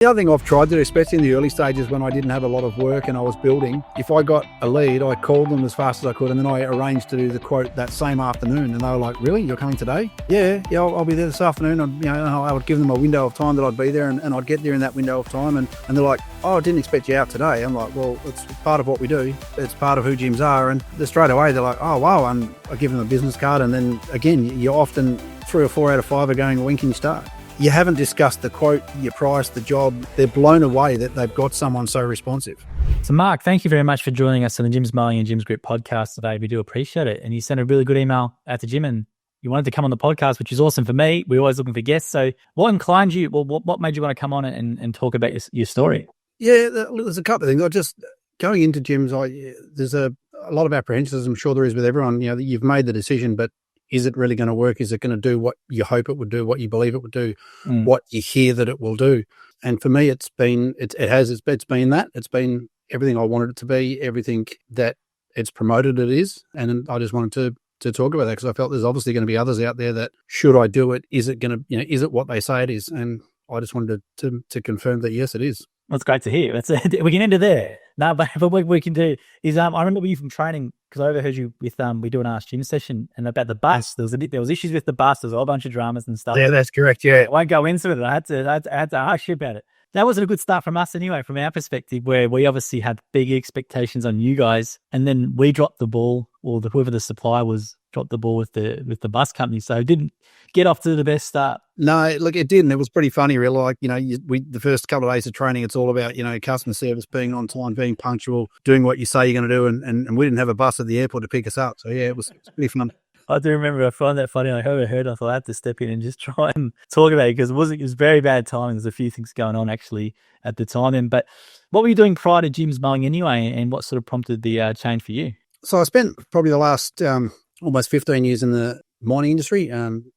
The other thing I've tried to do, especially in the early stages when I didn't have a lot of work and I was building, if I got a lead, I called them as fast as I could, and then I arranged to do the quote that same afternoon. And they were like, "Really? You're coming today?" Yeah, I'll be there this afternoon. I would give them a window of time that I'd be there, and I'd get there in that window of time. And they're like, "Oh, I didn't expect you out today." I'm like, "Well, it's part of what we do. It's part of who gyms are." And straight away, they're like, "Oh, wow." And I give them a business card. And then again, you're often 3 or 4 out of 5 are going, "When can you start?" You haven't discussed the quote, your price, the job. They're blown away that they've got someone so responsive. So Mark, thank you very much for joining us on the Jim's Mowing and Jim's Group podcast today. We do appreciate it. And you sent a really good email out to Jim and you wanted to come on the podcast, which is awesome for me. We're always looking for guests. So what inclined you, what made you want to come on and talk about your story? Yeah, there's a couple of things. I just, going into gyms, there's a lot of apprehensions. I'm sure there is with everyone. You've made the decision, but is it really going to work? Is it going to do what you hope it would do, what you believe it would do, what you hear that it will do? And for me, it's been that. It's been everything I wanted it to be, everything that it's promoted it is. And I just wanted to talk about that because I felt there's obviously going to be others out there that, should I do it? Is it going to, is it what they say it is? And I just wanted to confirm that, yes, it is. That's great to hear. We can end it there. No, but what we can do is, I remember you from training, because I overheard you with, we do an Ask Jim session, and about the bus, there was issues with the bus. There was a whole bunch of dramas and stuff. Yeah, that's correct. Yeah. I won't go into it. I had to ask you about it. That wasn't a good start from us anyway, from our perspective, where we obviously had big expectations on you guys, and then we dropped the ball, or whoever the supplier was dropped the ball with the bus company. So it didn't get off to the best start. No, look, it didn't. It was pretty funny, really. Like, the first couple of days of training, it's all about, customer service, being on time, being punctual, doing what you say you're going to do. And we didn't have a bus at the airport to pick us up. So, yeah, it was pretty fun. I do remember, I find that funny. I overheard, I thought I had to step in and just try and talk about it because it was very bad timing. There's a few things going on actually at the time. But what were you doing prior to Jim's Mowing anyway, and what sort of prompted the change for you? So I spent probably the last almost 15 years in the mining industry,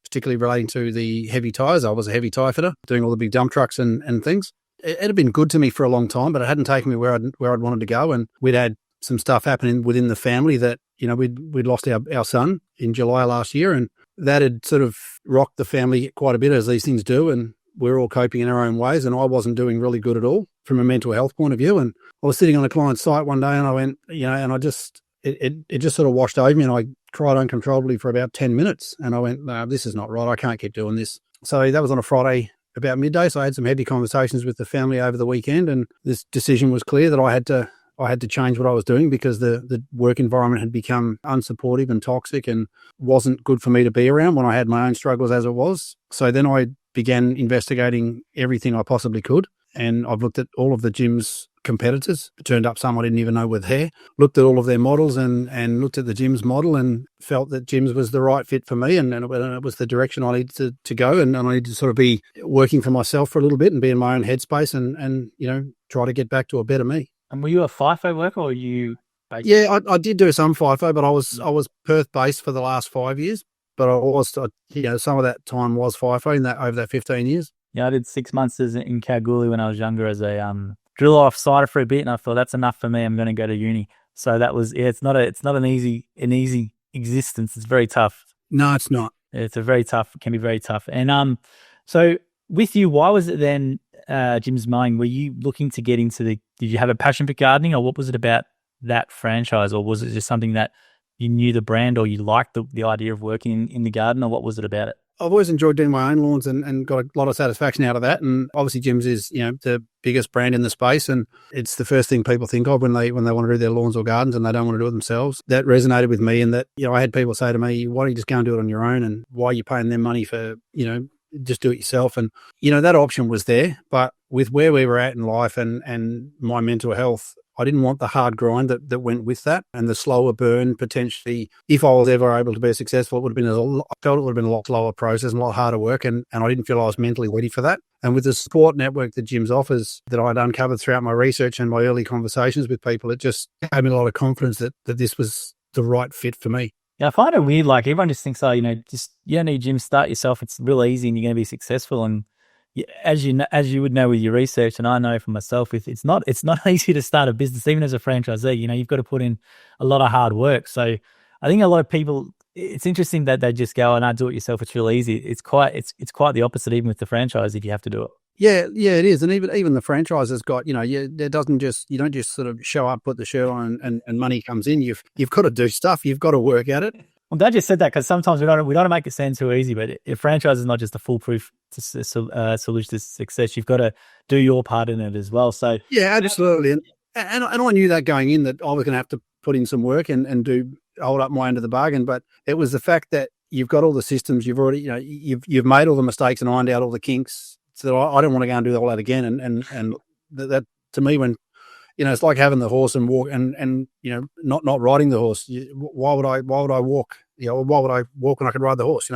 particularly relating to the heavy tyres. I was a heavy tyre fitter, doing all the big dump trucks and things. It had been good to me for a long time, but it hadn't taken me where I'd wanted to go. And we'd had some stuff happening within the family that, we'd lost our son in July last year, and that had sort of rocked the family quite a bit, as these things do. And we're all coping in our own ways, and I wasn't doing really good at all from a mental health point of view. And I was sitting on a client's site one day, and I went, and I just, it just sort of washed over me, and I cried uncontrollably for about 10 minutes. And I went, no, this is not right. I can't keep doing this. So that was on a Friday about midday. So I had some heavy conversations with the family over the weekend, and this decision was clear that I had to change what I was doing because the work environment had become unsupportive and toxic and wasn't good for me to be around when I had my own struggles as it was. So then I began investigating everything I possibly could. And I've looked at all of the gym's competitors. It turned up some I didn't even know were there. Looked at all of their models and looked at the gym's model and felt that gym's was the right fit for me. And it was the direction I needed to go. And I needed to sort of be working for myself for a little bit and be in my own headspace and try to get back to a better me. And were you a FIFO worker, or were you based? Yeah, I did do some FIFO, but I was Perth based for the last 5 years. But some of that time was FIFO over that 15 years. Yeah, I did 6 months in Kalgoorlie when I was younger as a driller offsider for a bit, and I thought that's enough for me. I'm going to go to uni. So that was it's not an easy existence. It's very tough. No, it's not. It can be very tough. And so with you, why was it then Jim's Mowing? Were you looking to get into did you have a passion for gardening, or what was it about that franchise, or was it just something that you knew the brand, or you liked the idea of working in the garden, or what was it about it? I've always enjoyed doing my own lawns and got a lot of satisfaction out of that. And obviously Jim's is, the biggest brand in the space, and it's the first thing people think of when they want to do their lawns or gardens and they don't want to do it themselves. That resonated with me, and that, I had people say to me, why don't you just go and do it on your own, and why are you paying them money for, just do it yourself? And, that option was there, but with where we were at in life and my mental health, I didn't want the hard grind that went with that, and the slower burn potentially. If I was ever able to be successful, I felt it would have been a lot slower process and a lot harder work, and I didn't feel I was mentally ready for that. And with the support network that Jim's offers that I'd uncovered throughout my research and my early conversations with people, it just gave me a lot of confidence that this was the right fit for me. Yeah, I find it weird. Like, everyone just thinks, just you don't need gym, start yourself. It's real easy and you're going to be successful. And as you would know with your research, and I know for myself, it's not easy to start a business, even as a franchisee. You've got to put in a lot of hard work. So I think a lot of people, it's interesting that they just go, and I do it yourself. It's real easy. It's quite the opposite, even with the franchise, if you have to do it. Yeah, it is. And even the franchise has got, it doesn't just, you don't just sort of show up, put the shirt on and money comes in. You've got to do stuff. You've got to work at it. I'm glad you said that, because sometimes we don't make it sound too easy, but a franchise is not just a foolproof solution to success. You've got to do your part in it as well. So yeah, absolutely. And I knew that going in, that I was going to have to put in some work and hold up my end of the bargain. But it was the fact that you've got all the systems, you've already, you've made all the mistakes and ironed out all the kinks. So I don't want to go and do all that again. And that to me, when, it's like having the horse and walk and not riding the horse. Why would I walk? Why would I walk when I could ride the horse?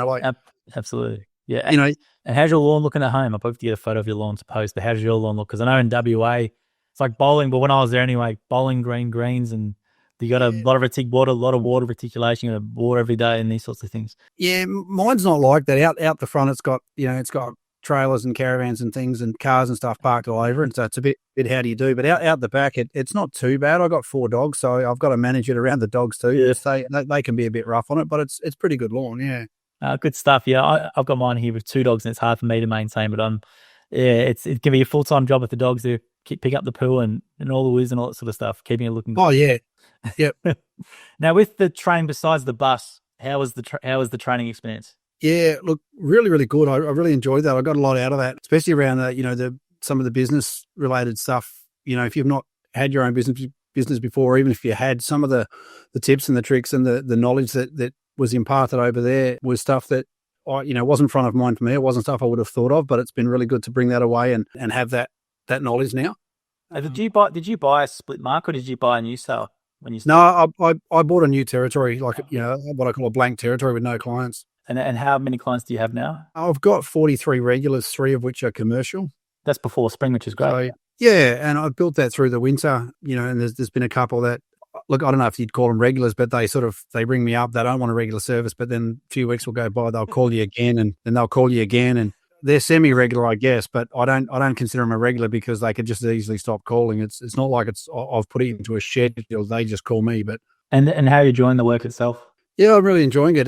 Absolutely. Yeah. And how's your lawn looking at home? I'll probably get a photo of your lawn to post, but how's your lawn look? Because I know in WA, it's like bowling, but when I was there anyway, bowling greens, and you got a lot of a lot of water reticulation, you got water every day and these sorts of things. Yeah, mine's not like that. Out the front, it's got, it's got trailers and caravans and things and cars and stuff parked all over, and so it's a bit how do you do? But out the back, it's not too bad. I got 4 dogs, so I've got to manage it around the dogs too. Yeah. They can be a bit rough on it, but it's pretty good lawn. Yeah. Good stuff. Yeah, I've got mine here with 2 dogs, and it's hard for me to maintain. But it can be a full-time job with the dogs to pick up the poo and all the whiz and all that sort of stuff, keeping it looking good. Oh yeah, yep. Now with the train besides the bus, how was the training experience? Yeah, look, really, really good. I really enjoyed that. I got a lot out of that, especially around some of the business related stuff. If you've not had your own business before, or even if you had, some of the tips and the tricks and the knowledge that was imparted over there was stuff that wasn't front of mind for me. It wasn't stuff I would have thought of, but it's been really good to bring that away and have that knowledge now. Did you buy a split mark, or did you buy a new sale when you started? No, I bought a new territory, like what I call a blank territory with no clients. And how many clients do you have now? I've got 43 regulars, 3 of which are commercial. That's before spring, which is great. So, yeah, and I've built that through the winter, and there's been a couple that, look, I don't know if you'd call them regulars, but they ring me up. They don't want a regular service, but then a few weeks will go by, they'll call you again, and then they'll call you again, and they're semi-regular, I guess, but I don't consider them a regular because they could just easily stop calling. It's not like I've put it into a schedule. They just call me. But and how are you enjoying the work itself? Yeah, I'm really enjoying it.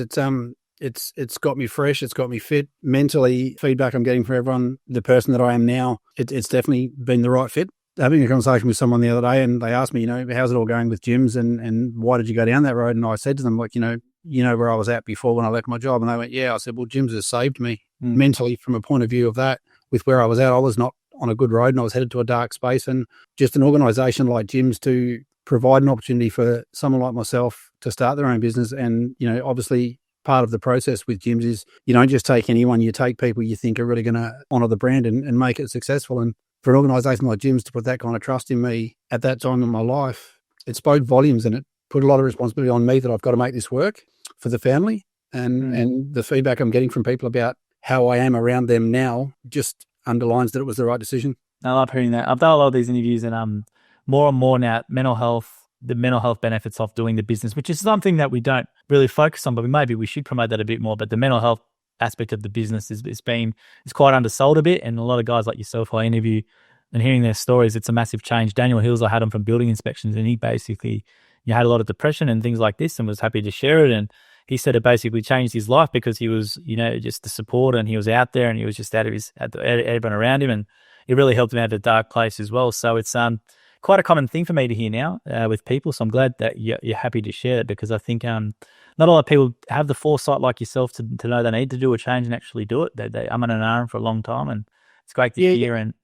It's got me fresh. It's got me fit mentally. Feedback I'm getting from everyone, the person that I am now, it's definitely been the right fit. Having a conversation with someone the other day, and they asked me, how's it all going with gyms, and why did you go down that road? And I said to them, like, where I was at before when I left my job, and they went, yeah. I said, well, gyms has saved me mentally from a point of view of that. With where I was at, I was not on a good road, and I was headed to a dark space. And just an organisation like gyms to provide an opportunity for someone like myself to start their own business, and obviously, part of the process with gyms is you don't just take anyone, you take people you think are really going to honour the brand and make it successful. And for an organisation like gyms to put that kind of trust in me at that time in my life, it spoke volumes, and it put a lot of responsibility on me that I've got to make this work for the family. And the feedback I'm getting from people about how I am around them now just underlines that it was the right decision. I love hearing that. I've done a lot of these interviews, and more and more now, the mental health benefits of doing the business, which is something that we don't really focus on, but maybe we should promote that a bit more. But the mental health aspect of the business is quite undersold a bit. And a lot of guys like yourself I interview and hearing their stories, it's a massive change. Daniel Hills, I had him from building inspections, and he basically had a lot of depression and things like this and was happy to share it. And he said it basically changed his life because he was, just the support, and he was out there and he was just out of everyone around him, and it really helped him out of a dark place as well. So it's quite a common thing for me to hear now with people. So I'm glad that you're happy to share it, because I think not a lot of people have the foresight like yourself to know they need to do a change and actually do it. I'm in an arm for a long time, and it's great to hear. And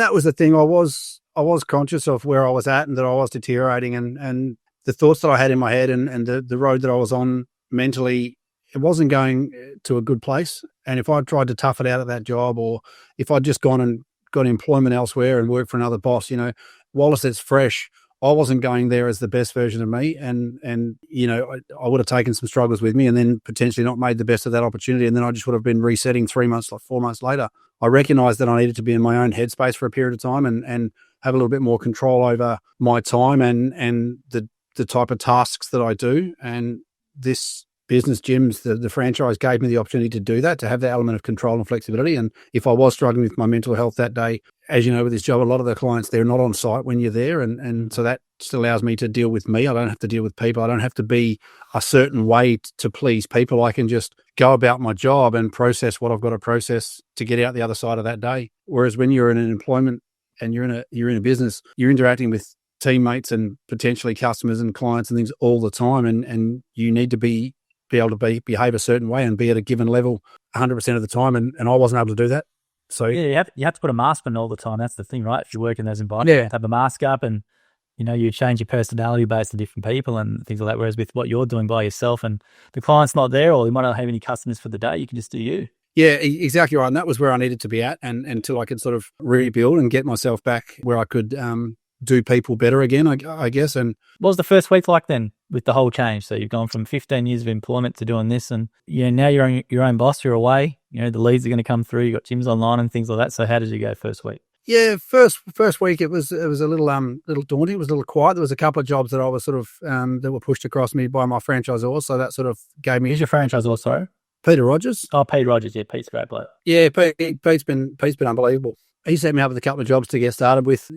that was the thing. I was conscious of where I was at and that I was deteriorating, and the thoughts that I had in my head and the road that I was on mentally, it wasn't going to a good place. And if I tried to tough it out at that job, or if I'd just gone and got employment elsewhere and worked for another boss, whilst it's fresh, I wasn't going there as the best version of me. And I would have taken some struggles with me and then potentially not made the best of that opportunity. And then I just would have been resetting 4 months later. I recognized that I needed to be in my own headspace for a period of time and have a little bit more control over my time and the type of tasks that I do. And this business, gyms, the franchise gave me the opportunity to do that, to have that element of control and flexibility. And if I was struggling with my mental health that day, as you know, with this job, a lot of the clients, they're not on site when you're there. And so that just allows me to deal with me. I don't have to deal with people. I don't have to be a certain way to please people. I can just go about my job and process what I've got to process to get out the other side of that day. Whereas when you're in an employment and you're in a business, you're interacting with teammates and potentially customers and clients and things all the time. And you need to be able to behave a certain way and be at a given level 100% of the time. And I wasn't able to do that. So yeah, you have to put a mask on all the time. That's the thing, right? If you work in those environments, you have to have a mask up, and you change your personality based on different people and things like that. Whereas with what you're doing by yourself and the client's not there, or you might not have any customers for the day, you can just do you. Yeah, exactly right. And that was where I needed to be at, and until I could sort of rebuild and get myself back where I could do people better again, I guess. And what was the first week like then with the whole change? So you've gone from 15 years of employment to doing this, and now you're your own boss, you're away, the leads are going to come through, you got gyms online and things like that. So how did you go first week? Yeah, first week it was a little daunting. It was a little quiet. There was a couple of jobs that I was sort of that were pushed across me by my franchisor, so that sort of gave me. Who's your franchisor? Sorry, Peter Rogers. Oh, Pete Rogers. Yeah, Pete's a great bloke. Yeah, Pete's been unbelievable. He set me up with a couple of jobs to get started with.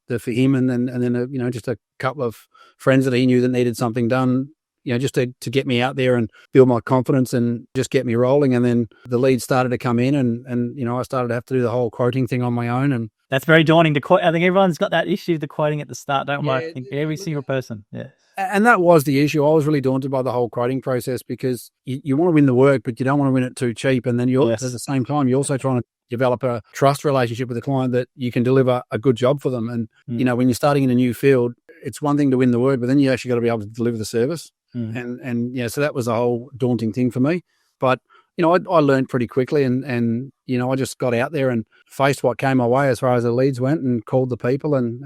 That for him, and then just a couple of friends that he knew that needed something done. Just to get me out there and build my confidence and just get me rolling. And then the leads started to come in, and I started to have to do the whole quoting thing on my own. And that's very daunting to quote. I think everyone's got that issue, the quoting at the start, don't we? I think every single person. Yeah. And that was the issue. I was really daunted by the whole quoting process because you want to win the work, but you don't want to win it too cheap. And then at the same time, you're also trying to develop a trust relationship with the client that you can deliver a good job for them. And, when you're starting in a new field, it's one thing to win the work, but then you actually got to be able to deliver the service. So that was a whole daunting thing for me. But, I learned pretty quickly and I just got out there and faced what came my way as far as the leads went and called the people and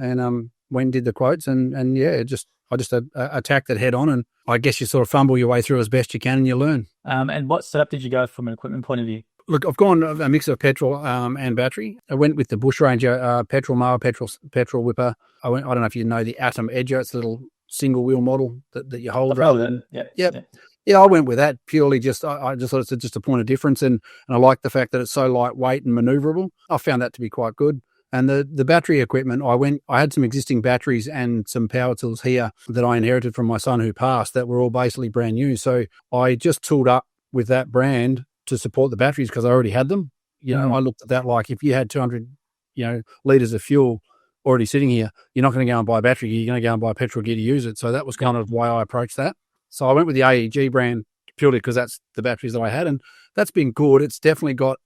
went and did the quotes I just attacked it head on, and I guess you sort of fumble your way through as best you can and you learn. And what setup did you go from an equipment point of view? Look, I've gone a mix of petrol and battery. I went with the Bush Ranger petrol mower, petrol whipper. I don't know if you know the Atom Edger. It's a little single wheel model that you hold. Yeah, I went with that purely I just thought it's just a point of difference, and I like the fact that it's so lightweight and maneuverable. I found that to be quite good. And the battery equipment, I had some existing batteries and some power tools here that I inherited from my son who passed that were all basically brand new. So I just tooled up with that brand to support the batteries because I already had them. I looked at that like if you had 200, litres of fuel already sitting here, you're not going to go and buy a battery. You're going to go and buy a petrol gear to use it. So that was kind of why I approached that. So I went with the AEG brand purely because that's the batteries that I had, and that's been good. It's definitely got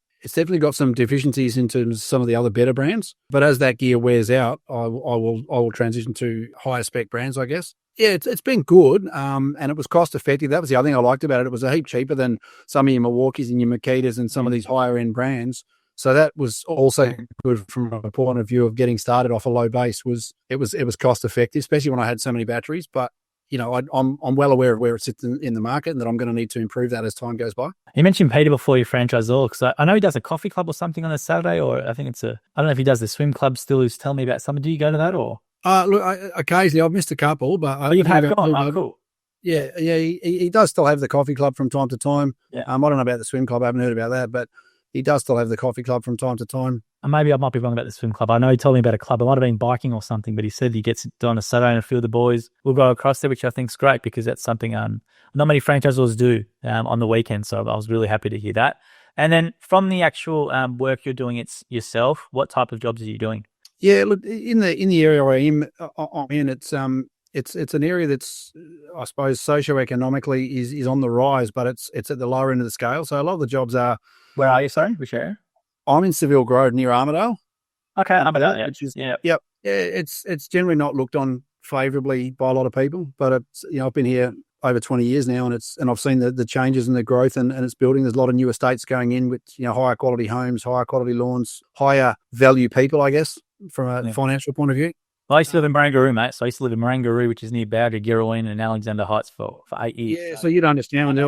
some deficiencies in terms of some of the other better brands. But as that gear wears out, I will transition to higher spec brands, I guess. Yeah, it's been good, and it was cost effective. That was the other thing I liked about it. It was a heap cheaper than some of your Milwaukees and your Makitas and some of these higher end brands. So that was also good from a point of view of getting started off a low base. It was cost effective, especially when I had so many batteries. But I'm well aware of where it sits in the market and that I'm going to need to improve that as time goes by. You mentioned Peter before, your franchisor, because I know he does a coffee club or something on a Saturday, or I think I don't know if he does the swim club still, who's telling me about something. Do you go to that or? Look, occasionally I've missed a couple, but you've had gone. Oh, cool. Yeah. He does still have the coffee club from time to time. Yeah. I don't know about the swim club. I haven't heard about that, but he does still have the coffee club from time to time. And maybe I might be wrong about the swim club. I know he told me about a club. I might have been biking or something, but he said he gets it on a Saturday and a few of the boys will go across there, which I think is great because that's something not many franchisors do on the weekend. So I was really happy to hear that. And then from the actual work you're doing it yourself, what type of jobs are you doing? Yeah, look, in the area I'm in, it's an area that's, I suppose, socioeconomically is on the rise, but it's at the lower end of the scale. So a lot of the jobs are. Where are you? Sorry, which area? I'm in Seville Road near Armidale. Okay, Armidale. Yeah. Which is, yep. Yeah, it's generally not looked on favourably by a lot of people, but it's I've been here over 20 years now, and I've seen the changes and the growth, and it's building. There's a lot of new estates going in with higher quality homes, higher quality lawns, higher value people, I guess, from a financial point of view. Well, I used to live in Barangaroo, mate. So I used to live in Barangaroo, which is near Bowdra, Girraween, and Alexander Heights for 8 years. Yeah, so you'd understand. We're a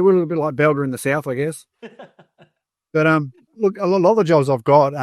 little bit like Bowdra in the south, I guess. But look, a lot of the jobs I've got,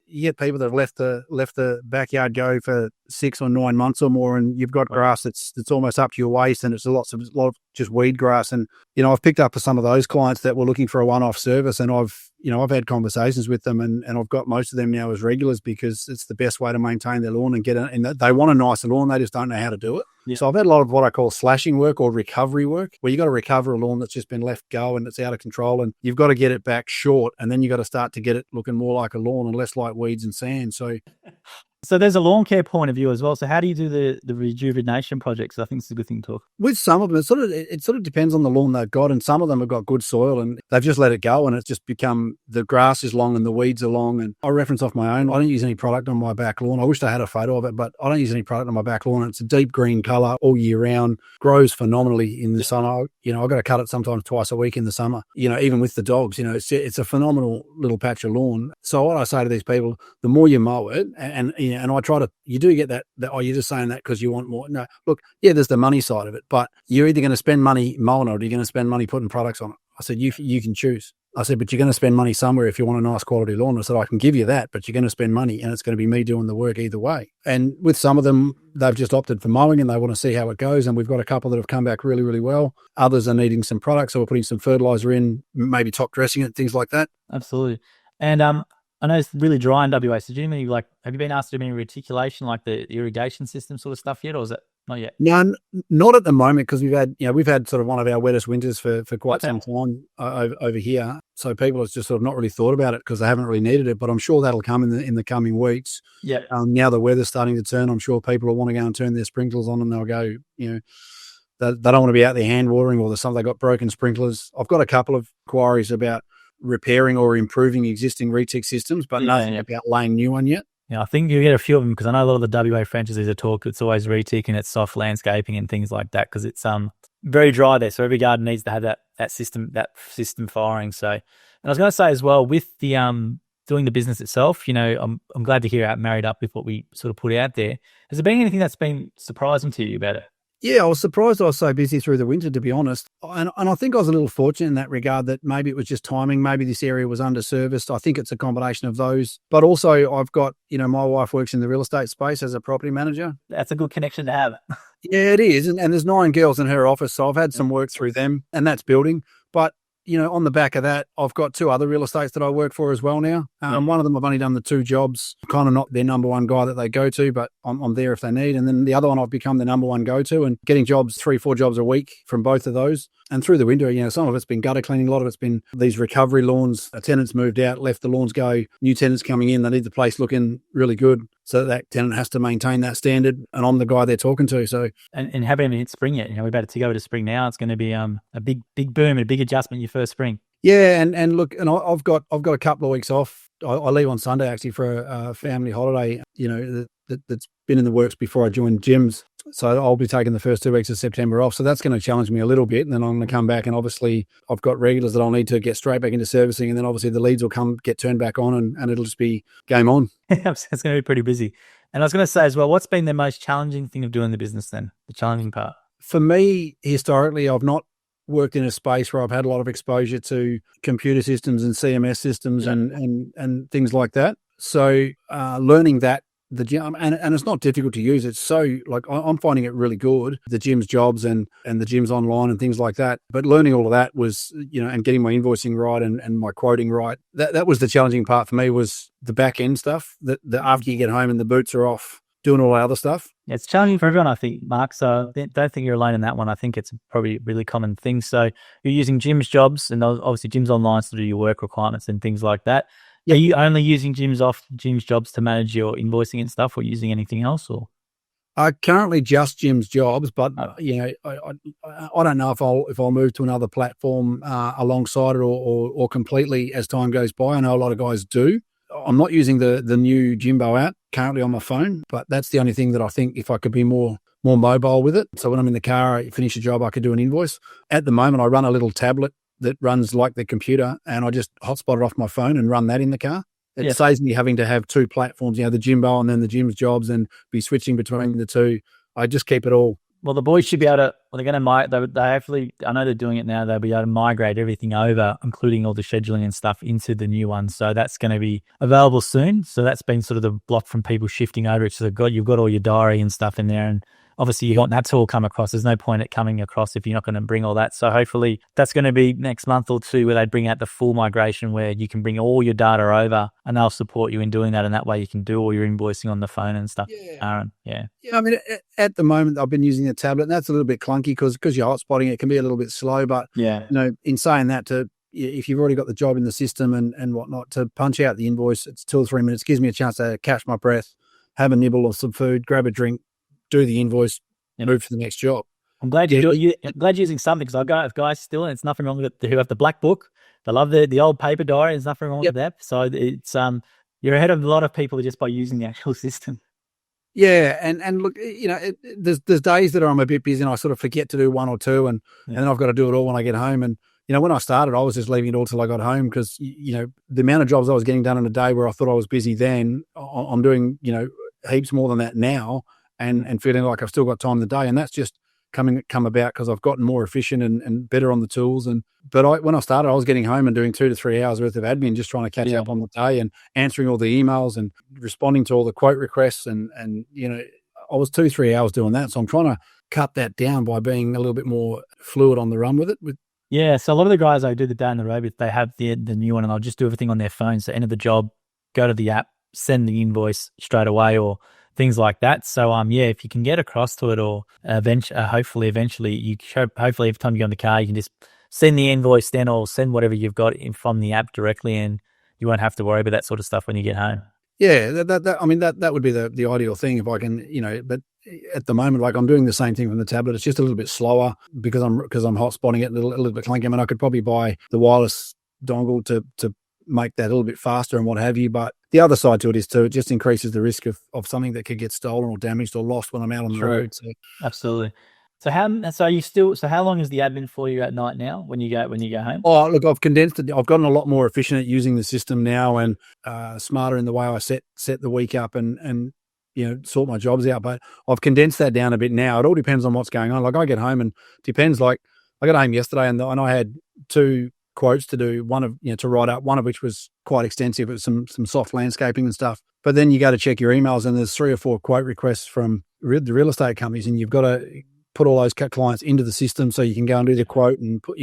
you get people that have left the backyard go for 6 or 9 months or more, and you've got grass that's almost up to your waist, and it's a lot of just weed grass. And I've picked up for some of those clients that were looking for a one-off service, and I've I've had conversations with them and I've got most of them now as regulars because it's the best way to maintain their lawn and and they want a nicer lawn. They just don't know how to do it. Yeah. So I've had a lot of what I call slashing work or recovery work, where you got to recover a lawn that's just been left go and it's out of control, and you've got to get it back short, and then you got to start to get it looking more like a lawn and less like weeds and sand. So there's a lawn care point of view as well. So how do you do the rejuvenation projects? I think it's a good thing to talk. With some of them, it sort of depends on the lawn they've got, and some of them have got good soil and they've just let it go, and it's just become the grass is long and the weeds are long. And I reference off my own. I don't use any product on my back lawn. I wish I had a photo of it, but I don't use any product on my back lawn. It's a deep green color all year round, grows phenomenally in the summer. I've got to cut it sometimes twice a week in the summer. Even with the dogs, it's a phenomenal little patch of lawn. So what I say to these people, the more you mow it, and I try to. You do get that, you're just saying that because you want more. No, look, yeah, there's the money side of it, but you're either going to spend money mowing it or you're going to spend money putting products on it. I said, you can choose. I said, but you're going to spend money somewhere if you want a nice quality lawn. I said, I can give you that, but you're going to spend money and it's going to be me doing the work either way. And with some of them, they've just opted for mowing and they want to see how it goes. And we've got a couple that have come back really, really well. Others are needing some products, so we're putting some fertilizer in, maybe top dressing it, things like that. Absolutely. And I know it's really dry in WA. So do you mean have you been asked to do any reticulation, like the irrigation system sort of stuff yet, or is that not yet? No, not at the moment, because we've had sort of one of our wettest winters for quite some time over here. So people have just sort of not really thought about it because they haven't really needed it. But I'm sure that'll come in the coming weeks. Yeah. Now the weather's starting to turn, I'm sure people will want to go and turn their sprinklers on, and they'll go, they don't want to be out there hand watering, or they got broken sprinklers. I've got a couple of inquiries about repairing or improving existing retic systems, but nothing about laying new one yet. Yeah, I think you get a few of them, because I know a lot of the WA franchisees that talk, it's always retic and it's soft landscaping and things like that, because it's very dry there. So every garden needs to have that system firing. So, and I was going to say as well, with the doing the business itself, I'm glad to hear it married up with what we sort of put out there. Has there been anything that's been surprising to you about it? Yeah, I was surprised I was so busy through the winter, to be honest. And I think I was a little fortunate in that regard, that maybe it was just timing. Maybe this area was underserviced. I think it's a combination of those. But also I've got, my wife works in the real estate space as a property manager. That's a good connection to have. Yeah, it is. And there's 9 girls in her office. So I've had some work through them, and that's building. But on the back of that, I've got 2 other real estates that I work for as well now. One of them, I've only done the 2 jobs, kind of not their number one guy that they go to, but I'm there if they need. And then the other one, I've become the number one go-to, and getting jobs, 3-4 jobs a week from both of those. And through the winter, some of it's been gutter cleaning. A lot of it's been these recovery lawns. Tenants moved out, left the lawns go. New tenants coming in. They need the place looking really good. So that tenant has to maintain that standard. And I'm the guy they're talking to. So and haven't even hit spring yet. We're about to go to spring now. It's going to be a big boom and a big adjustment your first spring. Yeah, and look, and I've got a couple of weeks off. I leave on Sunday actually for a family holiday. That's been in the works before I joined Jim's. So I'll be taking the first 2 weeks of September off. So that's going to challenge me a little bit. And then I'm going to come back, and obviously I've got regulars that I'll need to get straight back into servicing. And then obviously the leads will get turned back on, and it'll just be game on. It's going to be pretty busy. And I was going to say as well, what's been the most challenging thing of doing the business then? The challenging part? For me, historically, I've not worked in a space where I've had a lot of exposure to computer systems and CMS systems and things like that. So learning that, the gym, and it's not difficult to use. It's so, I'm finding it really good, the Jim's jobs and the Jim's online and things like that. But learning all of that was, and getting my invoicing right and my quoting right, that was the challenging part for me, was the back end stuff, that after you get home and the boots are off, doing all the other stuff. Yeah, it's challenging for everyone, I think, Mark. So I don't think you're alone in that one. I think it's probably a really common thing. So you're using Jim's jobs, and obviously Jim's online to do your work requirements and things like that. Are you only using Jim's jobs to manage your invoicing and stuff, or using anything else? Or currently just Jim's jobs, but I don't know if I'll move to another platform alongside it or completely as time goes by. I know a lot of guys do. I'm not using the new Jimbo app currently on my phone, but that's the only thing that I think, if I could be more mobile with it. So when I'm in the car, I finish a job, I could do an invoice. At the moment, I run a little tablet that runs like the computer, and I just hotspot it off my phone and run that in the car. It saves me having to have 2 platforms, the Jimbo and then the Jim's jobs, and be switching between the 2. I just keep it all. Well, the boys should be able to, they're going to, they hopefully, I know they're doing it now, they'll be able to migrate everything over, including all the scheduling and stuff, into the new one. So that's going to be available soon. So that's been sort of the block from people shifting over. So you've got all your diary and stuff in there. And obviously you want that to all come across. There's no point at coming across if you're not going to bring all that. So hopefully that's going to be next month or two where they bring out the full migration where you can bring all your data over and they'll support you in doing that. And that way you can do all your invoicing on the phone and stuff. Aaron, yeah. I mean, at the moment I've been using the tablet and that's a little bit clunky because you're hotspotting. It can be a little bit slow, but in saying that, if you've already got the job in the system and whatnot, to punch out the invoice, it's 2 or 3 minutes, gives me a chance to catch my breath, have a nibble of some food, grab a drink, do the invoice, move to the next job. I'm glad you're using something because I have guys still, and it's nothing wrong with it, who have the black book. They love the old paper diary. There's nothing wrong with that. So it's you're ahead of a lot of people just by using the actual system. Yeah, and look, there's days that I'm a bit busy and I sort of forget to do one or two, and then I've got to do it all when I get home. And when I started, I was just leaving it all till I got home because the amount of jobs I was getting done in a day where I thought I was busy then, I'm doing heaps more than that now, and feeling like I've still got time in the day, and that's just come about because I've gotten more efficient and better on the tools. But when I started, I was getting home and doing 2 to 3 hours worth of admin, just trying to catch up on the day and answering all the emails and responding to all the quote requests. And I was 2-3 hours doing that. So I'm trying to cut that down by being a little bit more fluid on the run with it. Yeah. So a lot of the guys I do the day in the road with, they have the new one and I'll just do everything on their phone. So end of the job, go to the app, send the invoice straight away or things like that. So if you can get across to it, or hopefully eventually hopefully every time you go in the car, you can just send the invoice then, or send whatever you've got from the app directly, and you won't have to worry about that sort of stuff when you get home. Yeah, that would be the ideal thing if I can, but at the moment, like I'm doing the same thing from the tablet. It's just a little bit slower because I'm hotspotting it a little bit clunky. I mean, I could probably buy the wireless dongle to make that a little bit faster and what have you. But the other side to it is it just increases the risk of something that could get stolen or damaged or lost when I'm out on the road. So. Absolutely. So how long is the admin for you at night now when you go home? Oh, look, I've condensed it. I've gotten a lot more efficient at using the system now and smarter in the way I set the week up and sort my jobs out. But I've condensed that down a bit now. It all depends on what's going on. Like I get home and depends. Like I got home yesterday and I had 2 quotes to do, one of to write up, one of which was quite extensive. It was some soft landscaping and stuff. But then you go to check your emails and there's 3 or 4 quote requests from the real estate companies, and you've got to put all those clients into the system so you can go and do the quote and put,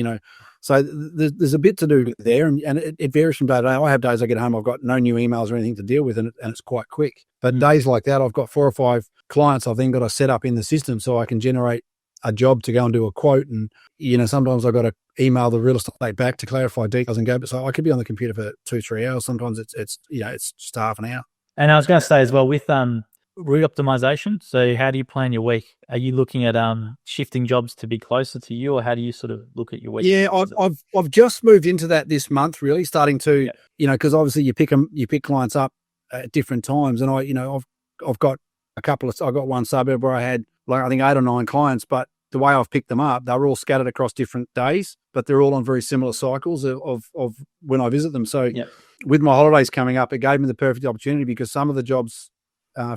so there's a bit to do there, and it varies from day to day. I have days I get home, I've got no new emails or anything to deal with, and it's quite quick. But days like that, I've got 4 or 5 clients I've then got to set up in the system so I can generate a job to go and do a quote. And, sometimes I've got to email the real estate back to clarify details and go. But so I could be on the computer for 2-3 hours. Sometimes it's just half an hour. And I was going to say as well with route optimization. So how do you plan your week? Are you looking at shifting jobs to be closer to you, or how do you sort of look at your week? Yeah, I've just moved into that this month, really starting to, because obviously you pick clients up at different times, and I've got I got one suburb where I had I think 8 or 9 clients, but the way I've picked them up, they were all scattered across different days, but they're all on very similar cycles of when I visit them. So with my holidays coming up, it gave me the perfect opportunity because some of the jobs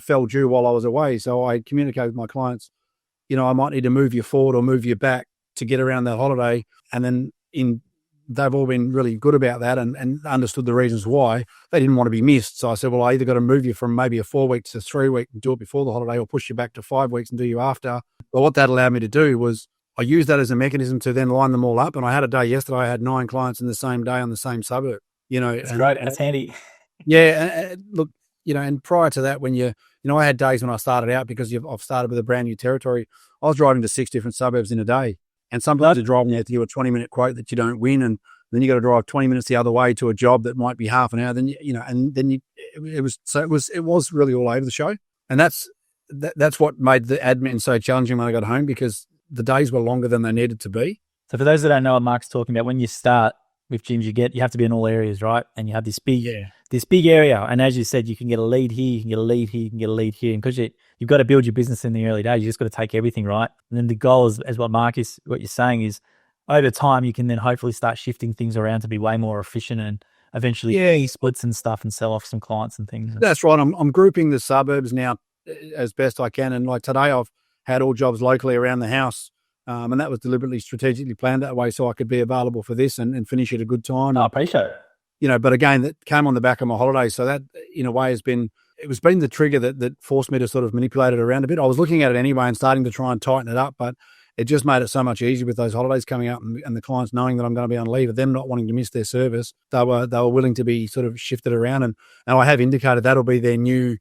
fell due while I was away. So I communicated with my clients, I might need to move you forward or move you back to get around that holiday. And then they've all been really good about that and understood the reasons why. They didn't want to be missed. So I said, well, I either got to move you from maybe a 4 week to 3 week and do it before the holiday, or push you back to 5 weeks and do you after. But what that allowed me to do was I used that as a mechanism to then line them all up. And I had a day yesterday, I had 9 clients in the same day on the same suburb. It's great. That's handy. Yeah. Look, and prior to that, when I had days when I started out because I've started with a brand new territory, I was driving to 6 different suburbs in a day. And sometimes you're driving out to you a 20-minute quote that you don't win, and then you got to drive 20 minutes the other way to a job that might be half an hour. Then it was really all over the show, and that's what made the admin so challenging when I got home, because the days were longer than they needed to be. So for those that don't know what Mark's talking about, when you start with gyms, you have to be in all areas, right? And you have this big area. And as you said, you can get a lead here, you can get a lead here, you can get a lead here. And because you've got to build your business in the early days, you just got to take everything, right? And then the goal is, as what you're saying is, over time, you can then hopefully start shifting things around to be way more efficient and eventually splits and stuff and sell off some clients and things. That's right. I'm grouping the suburbs now as best I can. And like today, I've had all jobs locally around the house. And that was deliberately strategically planned that way so I could be available for this and finish at a good time. I appreciate it. But again, that came on the back of my holidays. So that, in a way, has been it was been the trigger that forced me to sort of manipulate it around a bit. I was looking at it anyway and starting to try and tighten it up, but it just made it so much easier with those holidays coming up and the clients knowing that I'm going to be on leave, them not wanting to miss their service. They were willing to be sort of shifted around, and I have indicated that'll be their new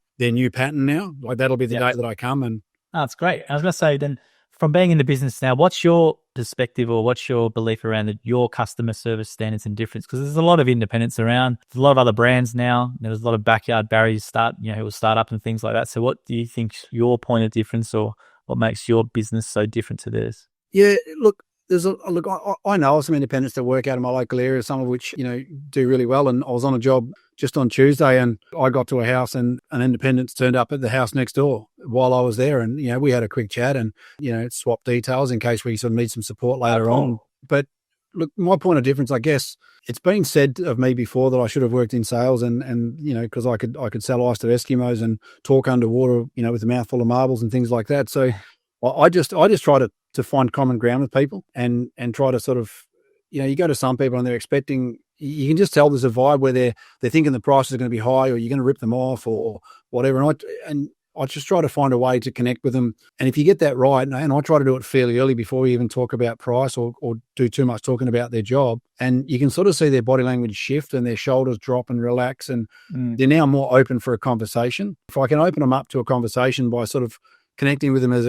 pattern now. Like that'll be the date that I come. And that's great. I was going to say then, from being in the business now, what's your perspective or what's your belief around your customer service standards and difference? Because there's a lot of independents around. There's a lot of other brands now. There's a lot of backyard barriers who will start up and things like that. So what do you think's your point of difference, or what makes your business so different to theirs? Yeah, look, I know of some independents that work out of my local area, some of which, do really well. And I was on a job just on Tuesday and I got to a house and an independent turned up at the house next door while I was there. And, we had a quick chat and, swapped details in case we sort of need some support later on. But look, my point of difference, I guess, it's been said of me before that I should have worked in sales and because I could sell ice to Eskimos and talk underwater, with a mouthful of marbles and things like that. So I just try to find common ground with people and try to sort of, you go to some people and they're expecting, you can just tell there's a vibe where they're thinking the price is going to be high or you're going to rip them off or whatever. And I just try to find a way to connect with them. And if you get that right, and I try to do it fairly early before we even talk about price or do too much talking about their job, and you can sort of see their body language shift and their shoulders drop and relax, and they're now more open for a conversation. If I can open them up to a conversation by sort of connecting with them as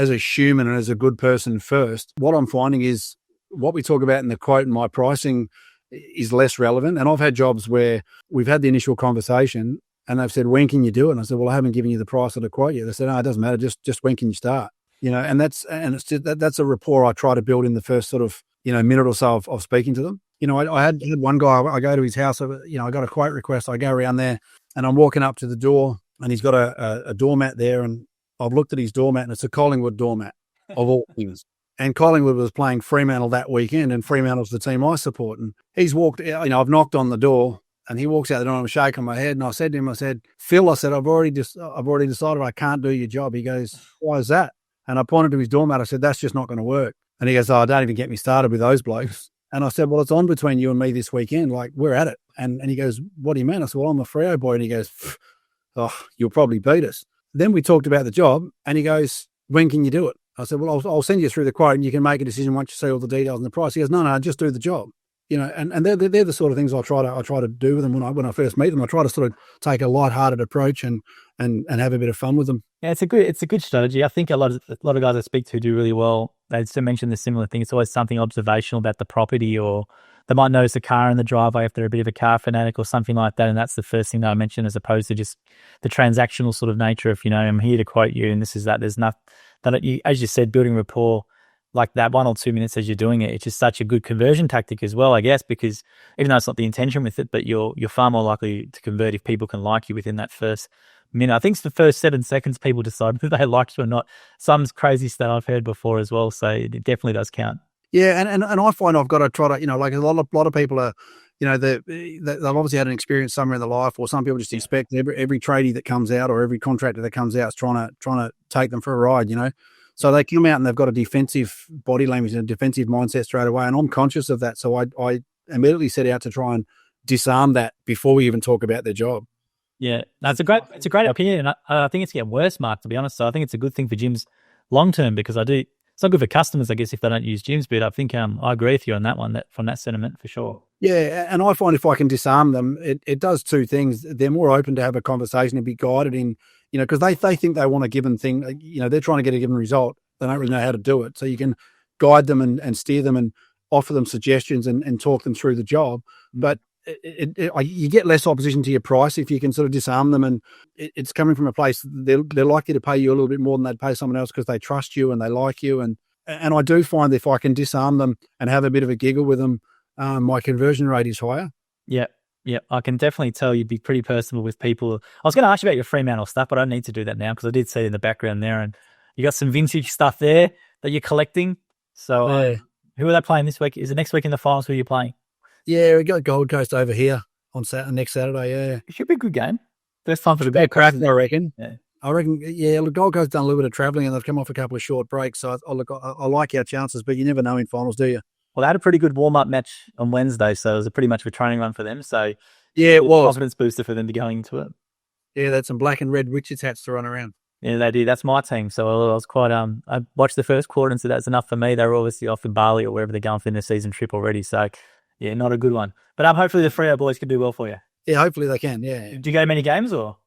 a human and as a good person first, what I'm finding is what we talk about in the quote and my pricing is less relevant. And I've had jobs where we've had the initial conversation and they've said, when can you do it? And I said, well, I haven't given you the price of the quote yet. They said, no, it doesn't matter. Just when can you start? And that's a rapport I try to build in the first sort of, minute or so of speaking to them. I had one guy, I go to his house, I got a quote request. I go around there and I'm walking up to the door and he's got a doormat there, and I've looked at his doormat and it's a Collingwood doormat of all things. And Collingwood was playing Fremantle that weekend, and Fremantle's the team I support. And he's walked, I've knocked on the door and he walks out the door and I'm shaking my head. And I said to him, Phil, I've already decided I can't do your job. He goes, why is that? And I pointed to his doormat. I said, that's just not going to work. And he goes, oh, don't even get me started with those blokes. And I said, well, it's on between you and me this weekend. Like, we're at it. And he goes, what do you mean? I said, well, I'm a Freo boy. And he goes, oh, you'll probably beat us. Then we talked about the job and he goes, when can you do it? I said, well, I'll send you through the quote and you can make a decision once you see all the details and the price. He goes, no, just do the job. And they're the sort of things I try to do with them when I first meet them. I try to sort of take a lighthearted approach and have a bit of fun with them. Yeah, it's a good strategy. I think a lot of guys I speak to do really well. They still mention the similar thing. It's always something observational about the property, or they might notice a car in the driveway if they're a bit of a car fanatic or something like that. And that's the first thing that I mention, as opposed to just the transactional sort of nature of, I'm here to quote you and this is that. There's nothing that as you said, building rapport like that 1 or 2 minutes as you're doing it, it's just such a good conversion tactic as well, I guess, because even though it's not the intention with it, but you're far more likely to convert if people can like you within that first minute. I think it's the first 7 seconds people decide whether they like you or not. Some crazy stuff I've heard before as well, so it definitely does count. Yeah, and I find I've got to try to, like a lot of people are, they've obviously had an experience somewhere in their life, or some people just expect every tradie that comes out or every contractor that comes out is trying to take them for a ride, So they come out and they've got a defensive body language and a defensive mindset straight away, and I'm conscious of that. So I immediately set out to try and disarm that before we even talk about their job. Yeah, it's a great opinion, and I think it's getting worse, Mark, to be honest. So I think it's a good thing for gyms long term, because it's not good for customers, I guess, if they don't use gyms. But I think I agree with you on that one, from that sentiment for sure. Yeah, and I find if I can disarm them, it does 2 things. They're more open to have a conversation and be guided in, because they think they want a given thing. They're trying to get a given result. They don't really know how to do it. So you can guide them and steer them and offer them suggestions and talk them through the job. But you get less opposition to your price if you can sort of disarm them, and it's coming from a place they're likely to pay you a little bit more than they'd pay someone else because they trust you and they like you. And I do find that if I can disarm them and have a bit of a giggle with them, my conversion rate is higher. Yeah. Yeah, I can definitely tell you'd be pretty personable with people. I was going to ask you about your Fremantle stuff, but I don't need to do that now because I did see it in the background there, and you got some vintage stuff there that you're collecting. So who are they playing this week? Is it next week in the finals? Who are you playing? Yeah, we got Gold Coast over here on next Saturday, yeah. It should be a good game. First time for the big crack, I reckon. Yeah. I reckon, look, Gold Coast done a little bit of travelling and they've come off a couple of short breaks, so I like our chances, but you never know in finals, do you? Well, they had a pretty good warm-up match on Wednesday, so it was pretty much a training run for them. So yeah, it was. Confidence booster for them to going into it. Yeah, that's some black and red Richards hats to run around. Yeah, they do. That's my team. So I was quite, I watched the first quarter and said that's enough for me. They were obviously off in Bali or wherever they're going for their season trip already. So yeah, not a good one. But hopefully the Freo boys can do well for you. Yeah, hopefully they can. Yeah. Do you go to many games or?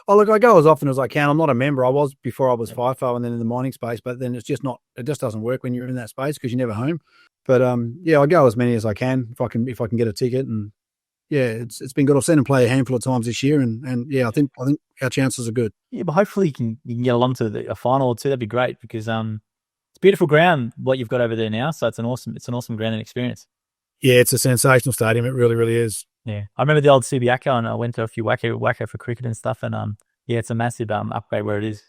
Oh, look, I go as often as I can. I'm not a member. I was before I was FIFO and then in the mining space, but then it's just not, it just doesn't work when you're in that space because you're never home. But yeah, I go as many as I can if I can get a ticket. And yeah, it's been good. I've seen them play a handful of times this year, and yeah, I think our chances are good. Yeah, but hopefully you can get along to a final or two. That'd be great because it's beautiful ground what you've got over there now. So it's an awesome ground and experience. Yeah, it's a sensational stadium. It really, really is. Yeah, I remember the old Subiaco, and I went to a few wacko for cricket and stuff. And yeah, it's a massive upgrade where it is.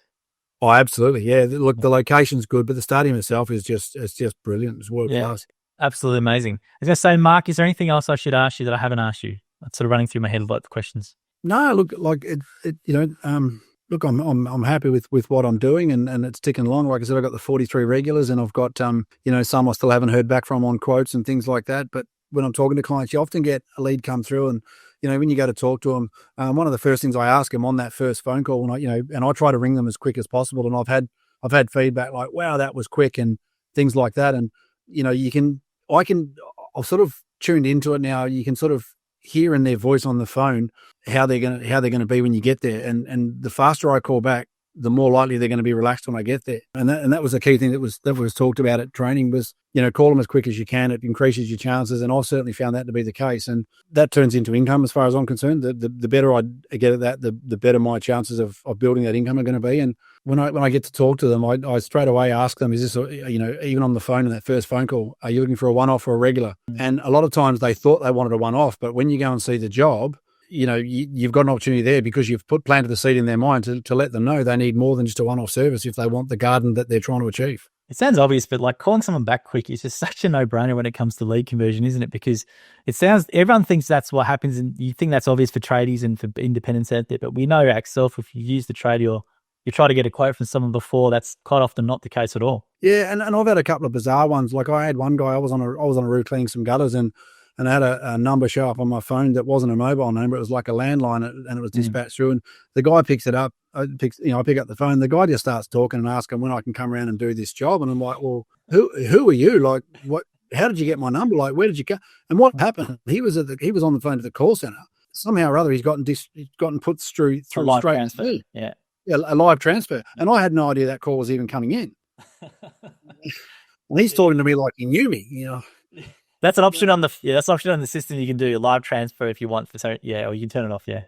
Oh, absolutely. Yeah, look, the location's good, but the stadium itself is just brilliant. It's world class. Absolutely amazing. I was going to say, Mark, is there anything else I should ask you that I haven't asked you? That's sort of running through my head about the questions. No, look, like look, I'm happy with what I'm doing, and it's ticking along. Like I said, I've got the 43 regulars, and I've got some I still haven't heard back from on quotes and things like that. But when I'm talking to clients, you often get a lead come through, and when you go to talk to them, one of the first things I ask them on that first phone call, and I try to ring them as quick as possible. And I've had feedback like, wow, that was quick, and things like that. And I've sort of tuned into it now. You can sort of hear in their voice on the phone how they're gonna be when you get there, and the faster I call back, the more likely they're going to be relaxed when I get there. And that was a key thing that was talked about at training was, call them as quick as you can. It increases your chances. And I've certainly found that to be the case. And that turns into income as far as I'm concerned. The better I get at that, the better my chances of building that income are going to be. And when I get to talk to them, I straight away ask them, is this, even on the phone in that first phone call, are you looking for a one-off or a regular? And a lot of times they thought they wanted a one-off, but when you go and see the job, you've got an opportunity there because you've planted the seed in their mind to let them know they need more than just a one-off service if they want the garden that they're trying to achieve. It sounds obvious, but like calling someone back quick is just such a no-brainer when it comes to lead conversion, isn't it? Because everyone thinks that's what happens, and you think that's obvious for tradies and for independents out there, but we know ourselves if you use the tradie or you try to get a quote from someone before, that's quite often not the case at all. Yeah, and I've had a couple of bizarre ones. Like I had one guy, I was on a roof cleaning some gutters, and I had a number show up on my phone that wasn't a mobile number. It was like a landline, and it was dispatched through. And the guy picks it up. I pick up the phone. The guy just starts talking and asking when I can come around and do this job. And I'm like, well, who are you? Like, what? How did you get my number? Like, where did you go? And what happened? He was on the phone to the call center. Somehow or other, he's gotten put through a live straight transfer. through. Yeah, a live transfer. And I had no idea that call was even coming in. And he's talking to me like he knew me. That's an option on the system. You can do a live transfer if you want. Or you can turn it off. Yeah.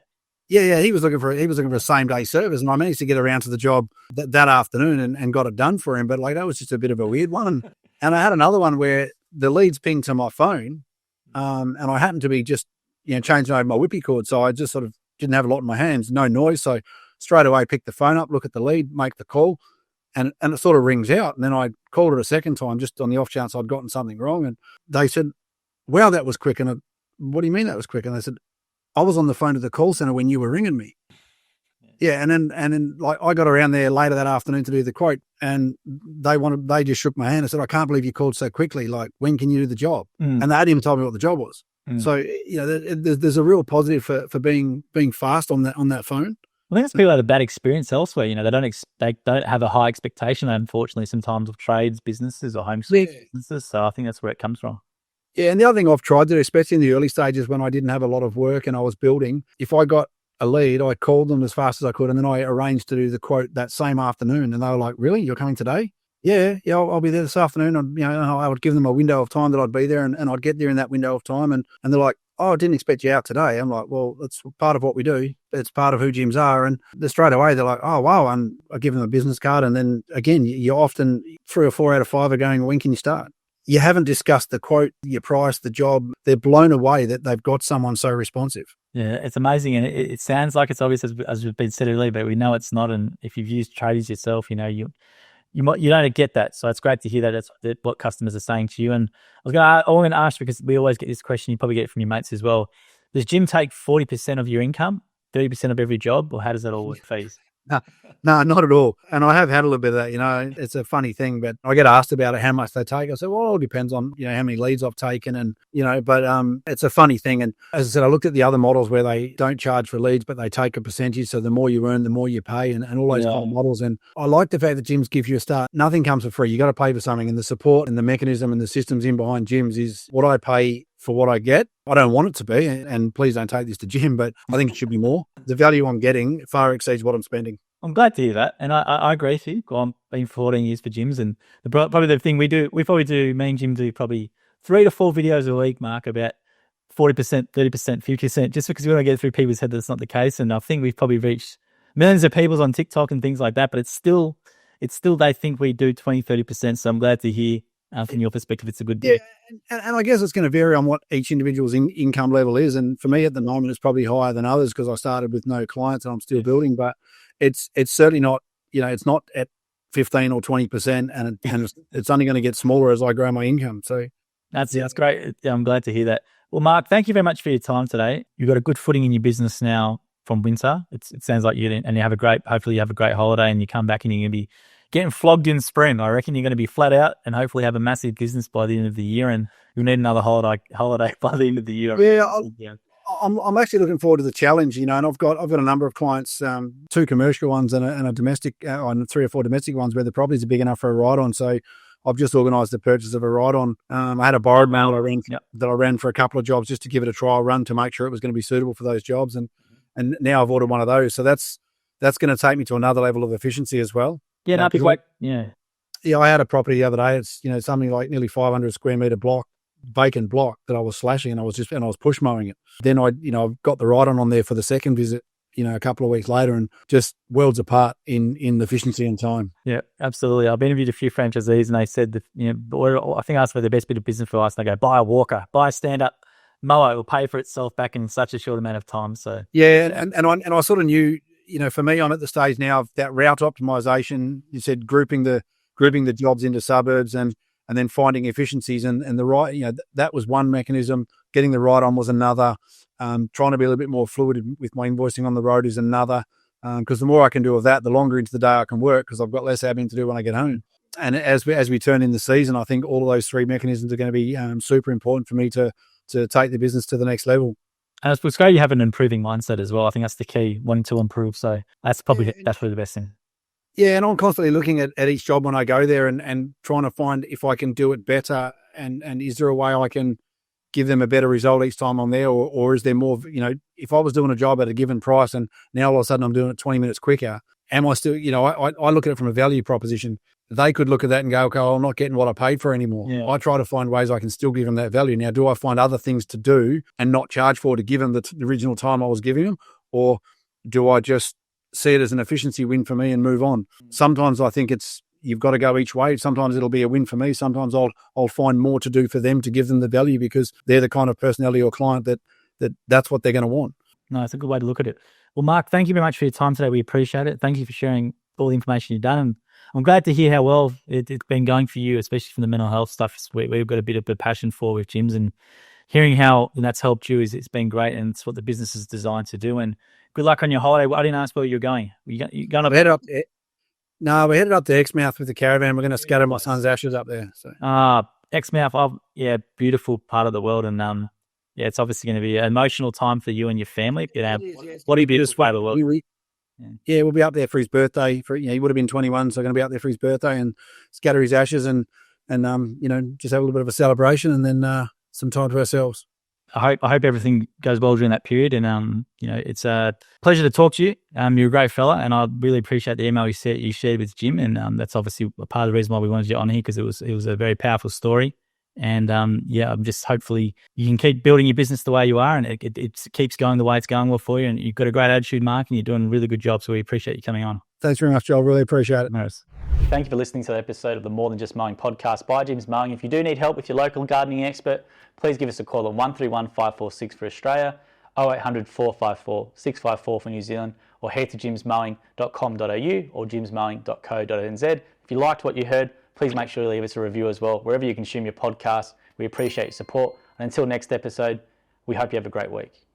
Yeah. He was looking for a same day service, and I managed to get around to the job that afternoon and got it done for him. But like that was just a bit of a weird one. And I had another one where the leads pinged to my phone, and I happened to be just changing over my whippy cord, so I just sort of didn't have a lot in my hands, no noise, so straight away pick the phone up, look at the lead, make the call. And it sort of rings out. And then I called it a second time just on the off chance I'd gotten something wrong. And they said, wow, that was quick. And what do you mean that was quick? And they said, I was on the phone to the call center when you were ringing me. Yeah. And then like I got around there later that afternoon to do the quote, and they just shook my hand and said, I can't believe you called so quickly. Like, when can you do the job? And they hadn't even told me what the job was. So, there's a real positive for being fast on that phone. I think it's people had a bad experience elsewhere. They don't have a high expectation, unfortunately, sometimes of trades, businesses or homeschool businesses. So I think that's where it comes from. Yeah, and the other thing I've tried to do, especially in the early stages when I didn't have a lot of work and I was building, if I got a lead, I called them as fast as I could, and then I arranged to do the quote that same afternoon. And they were like, really? You're coming today? Yeah, I'll be there this afternoon. And, I would give them a window of time that I'd be there, and I'd get there in that window of time. And they're like, oh, I didn't expect you out today. I'm like, well, that's part of what we do. It's part of who Jim's are. And straight away, they're like, oh, wow. And I give them a business card. And then again, you're often 3 or 4 out of 5 are going, when can you start? You haven't discussed the quote, your price, the job. They're blown away that they've got someone so responsive. Yeah, it's amazing. And it sounds like it's obvious, as we've been said earlier, but we know it's not. And if you've used tradies yourself, you don't get that. So it's great to hear that that's what customers are saying to you. And I was going to ask, because we always get this question, you probably get it from your mates as well. Does Jim take 40% of your income, 30% of every job, or how does that all work, fees? No, not at all. And I have had a little bit of that, it's a funny thing, but I get asked about it, how much they take. I say, well, it all depends on, how many leads I've taken and, but it's a funny thing. And as I said, I looked at the other models where they don't charge for leads, but they take a percentage. So the more you earn, the more you pay and all those kind of models. And I like the fact that gyms give you a start. Nothing comes for free. You got to pay for something, and the support and the mechanism and the systems in behind gyms is what I pay for what I get. I don't want it to be, and please don't take this to Jim, but I think it should be more. The value I'm getting far exceeds what I'm spending. I'm glad to hear that. And I agree with you. I've been 14 years for gyms, and probably the thing me and Jim do probably 3 to 4 videos a week, Mark, about 40%, 30%, 50%, just because we want to get through people's head that's not the case. And I think we've probably reached millions of people on TikTok and things like that, but it's still they think we do 20, 30%. So I'm glad to hear from your perspective, it's a good deal. Yeah, and I guess it's going to vary on what each individual's income level is. And for me at the moment, it's probably higher than others because I started with no clients and I'm still building, but it's certainly not, it's not at 15 or 20%, and it's only going to get smaller as I grow my income. So that's great. I'm glad to hear that. Well, Mark, thank you very much for your time today. You've got a good footing in your business now from winter. It sounds like hopefully you have a great holiday and you come back and you're going to be getting flogged in spring. I reckon you're going to be flat out and hopefully have a massive business by the end of the year, and you'll need another holiday by the end of the year. Yeah, I'm actually looking forward to the challenge, and I've got a number of clients, 2 commercial ones and a domestic, and 3 or 4 domestic ones where the properties are big enough for a ride-on. So I've just organised the purchase of a ride-on. I had a borrowed mail that I ran for a couple of jobs just to give it a trial run to make sure it was going to be suitable for those jobs, and now I've ordered one of those. So that's going to take me to another level of efficiency as well. Yeah, that'd be great. Yeah. Yeah, I had a property the other day. It's something like nearly 500 square meter block, vacant block that I was slashing, and I was push mowing it. Then I got the ride-on there for the second visit, a couple of weeks later, and just worlds apart in efficiency and time. Yeah, absolutely. I've interviewed a few franchisees, and they said that I think I asked for the best bit of business for us, and they go, buy a walker, buy a stand-up mower. It will pay for itself back in such a short amount of time. So yeah, and I sort of knew. For me, I'm at the stage now of that route optimization. You said grouping the jobs into suburbs and then finding efficiencies and the right, that was one mechanism. Getting the right on was another. Trying to be a little bit more fluid with my invoicing on the road is another. Because the more I can do of that, the longer into the day I can work because I've got less admin to do when I get home. And as we turn in the season, I think all of those 3 mechanisms are going to be super important for me to take the business to the next level. And it's great you have an improving mindset as well. I think that's the key, wanting to improve. So that's probably the best thing. Yeah, and I'm constantly looking at each job when I go there and trying to find if I can do it better and is there a way I can give them a better result each time I'm there, or is there more, if I was doing a job at a given price and now all of a sudden I'm doing it 20 minutes quicker, am I still, I look at it from a value proposition. They could look at that and go, okay, I'm not getting what I paid for anymore. Yeah. I try to find ways I can still give them that value. Now, do I find other things to do and not charge for to give them the original time I was giving them? Or do I just see it as an efficiency win for me and move on? Sometimes I think you've got to go each way. Sometimes it'll be a win for me. Sometimes I'll find more to do for them to give them the value because they're the kind of personality or client that's what they're going to want. No, it's a good way to look at it. Well, Mark, thank you very much for your time today. We appreciate it. Thank you for sharing all the information you've done. And I'm glad to hear how well it's been going for you, especially from the mental health stuff. We've got a bit of a passion for with gyms, and hearing how that's helped you it's been great, and it's what the business is designed to do. And good luck on your holiday. I didn't ask where you're going. You going up? We're headed up to Exmouth with the caravan. We're going to scatter my son's ashes up there. So. Exmouth, beautiful part of the world, and it's obviously going to be an emotional time for you and your family. What do you do this way of the world? Yeah, we'll be up there for his birthday. He would have been 21, so going to be up there for his birthday and scatter his ashes and just have a little bit of a celebration and then some time to ourselves. I hope everything goes well during that period, and it's a pleasure to talk to you. You're a great fella, and I really appreciate the email you shared with Jim, and that's obviously a part of the reason why we wanted you on here because it was a very powerful story. And I'm just hopefully you can keep building your business the way you are, and it keeps going the way it's going well for you. And you've got a great attitude, Mark, and you're doing a really good job. So we appreciate you coming on. Thanks very much, Joel. Really appreciate it. Nice. Thank you for listening to the episode of the More Than Just Mowing podcast by Jim's Mowing. If you do need help with your local gardening expert, please give us a call on 131 546 for Australia, 0800 454 654 for New Zealand, or head to jimsmowing.com.au or jimsmowing.co.nz. If you liked what you heard, please make sure you leave us a review as well, wherever you consume your podcast. We appreciate your support. And until next episode, we hope you have a great week.